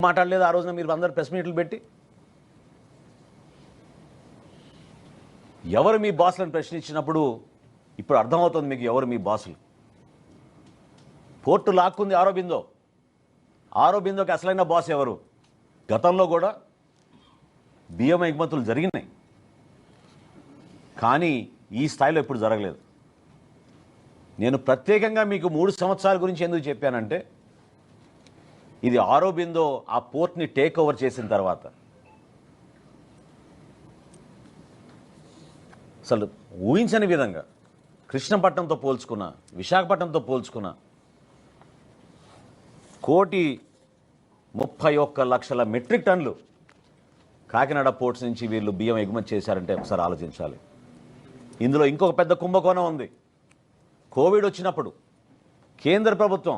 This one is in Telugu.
మాట్లాడలేదు ఆ రోజున మీరు అందరు ప్రెస్ మీట్లు పెట్టి. ఎవరు మీ బాసులను ప్రశ్నించినప్పుడు ఇప్పుడు అర్థమవుతుంది మీకు ఎవరు మీ బాసులు. పోర్టు లాక్కుంది ఆరోబిందో. ఆరోబిందోకి అసలైన బాస్ ఎవరు? గతంలో కూడా బియ్యం ఎగుమతులు జరిగినాయి, కానీ ఈ స్థాయిలో ఎప్పుడు జరగలేదు. నేను ప్రత్యేకంగా మీకు 3 సంవత్సరాల గురించి ఎందుకు చెప్పానంటే, ఇది ఆరోబిందో ఆ పోర్ట్ని టేక్ ఓవర్ చేసిన తర్వాత అసలు ఊహించని విధంగా కృష్ణపట్నంతో పోల్చుకున్న, విశాఖపట్నంతో పోల్చుకున్న 1,31,00,000 మెట్రిక్ టన్నులు కాకినాడ పోర్ట్స్ నుంచి వీళ్ళు బియ్యం ఎగుమతి చేశారంటే ఒకసారి ఆలోచించాలి. ఇందులో ఇంకొక పెద్ద కుంభకోణం ఉంది. కోవిడ్ వచ్చినప్పుడు కేంద్ర ప్రభుత్వం